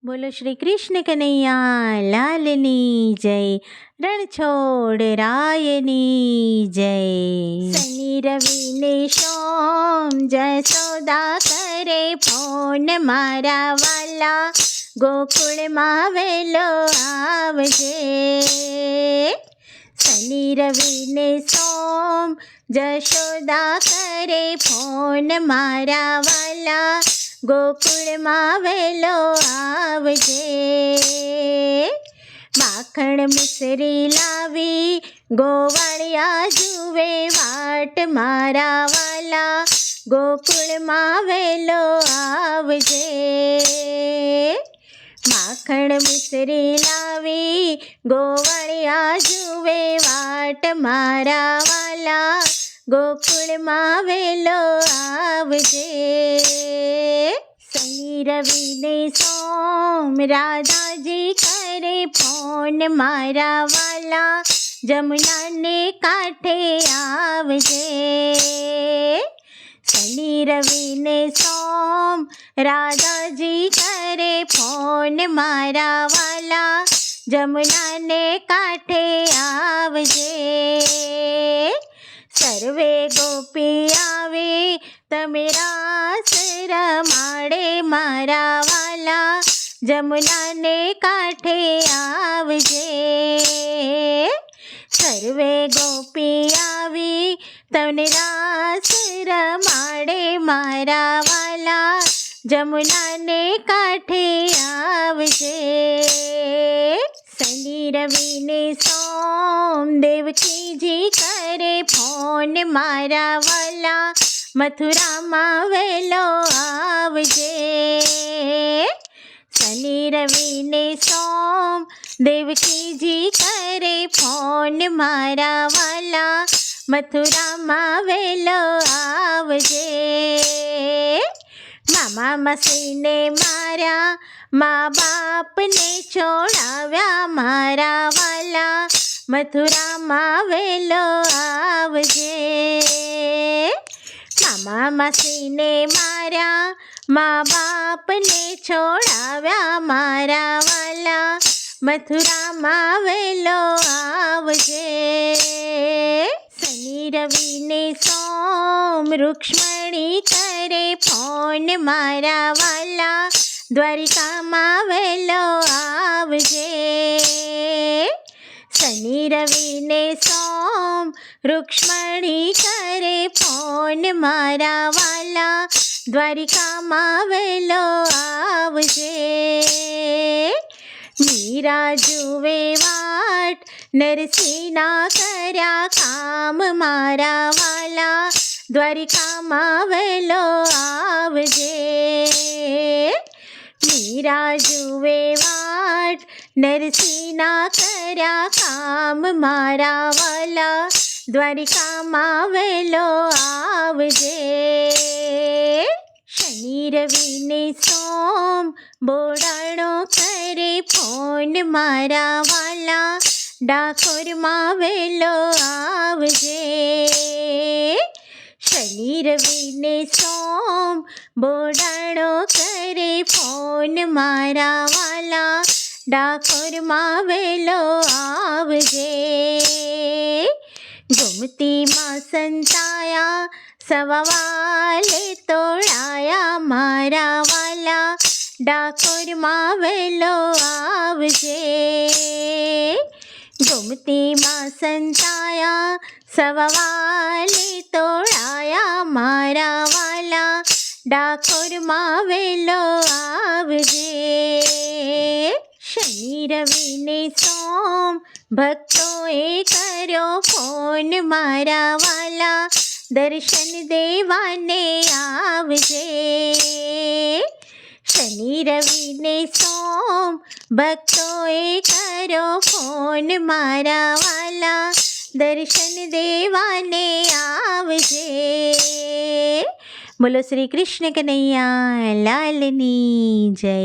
બોલો શ્રી કૃષ્ણ કનૈયા લાલની જય, રણછોડ રાયની જય. શનિ રવિ ને સોમ જશોદા કરે ફોન, મારા વાલા ગોકુળમાં વેલો આવજે. શનિ રવિ ને સોમ જશોદા કરે ફોન, મારા વાલા ગોકુળમાં વેલો આવજે. માખણ મિશ્રી લાવી ગોવાળિયા જુએ વાટ, મારા વાલા ગોકુળમાં વેલો આવજે. માખણ મિશ્રી લાવી ગોવાળિયા જુએ વાટ, મારા વાલા ગોકુળમાં વેલો આવજે. શનિ રવિ ને સોમ રાધાજી કરે ફોન, મારા વાલા જમુનાને કાંઠે આવજે. શનિ રવિ ને સોમ રાધાજી કરે ફોન, મારા વાલા જમુનાને કાંઠે આવજે. સર્વે ગોપી આવે તમે રાસ રમાડે, મારા વાલા જમુનાને કાંઠે આવજે. સર્વે ગોપી આવી તમને રાસ રમાડે, મારા વાલા જમુનાને કાંઠે આવજે. શનિ રવિ ને સોમ દેવકીજી કરે ફોન, મારા વાલા મથુરામાં વેલો આવજે. શનિ રવિ ને સોમ દેવકીજી કરે ફોન, મારા વાલા મથુરામાં વેલો આવજે. મામા માસીને મારા મા બાપને છોડાવ્યા, મારા વાલા મથુરામાં વેલો આવજે. મામા માસીને મારા મા બાપને છોડાવ્યા, મારા વાલા મથુરામાં વેલો આવજે. શનિ રવિ ને સોમ રૂક્ષ્મણી કરે ફોન, મારા વાલા દ્વારિકામાં વેલો આવજે. શનિ રવિ ને સોમ રૂક્ષ્મણી કરે ફોન, મારા વાલા દ્વારિકામાં વેલો આવજે. મીરા જુએ વાટ નરસિંહના કર્યા કામ, મારા વાલા દ્વારિકામાં વેલો આવજે. મીરા જુએ વાટ નરસિંહના કર્યા કામ, મારા વાલા દ્વારિકામાં વેલો આવજે. શનિ રવિ ને સોમ બોડાણો કરે ફોન, મારા વાલા ડાકોરમાં વેલો આવજે. શનિ રવિ ને સોમ બોડાણો કરે ફોન, મારા વાલા ડાકોરમાં વેલો આવજે. ગોમતીમાં સંતાયા સવાવાલે તોળાયા, મારા વાલા ડાકોરમાં વેલો આવજે. ગોમતીમાં સંતાયા સવાવાલે તોળાયા, મારા વાલા ડાકોરમાં વેલો આવજે. શનિ રવિ ને સોમ ભક્તોએ કર્યો ફોન, મારા વાલા દર્શન દેવાને આવજે. શનિ રવિ ને સોમ ભક્તોએ કર્યો ફોન, મારા વાલા દર્શન દેવાને આવજે. બોલો શ્રી કૃષ્ણ કનૈયા લાલની જય.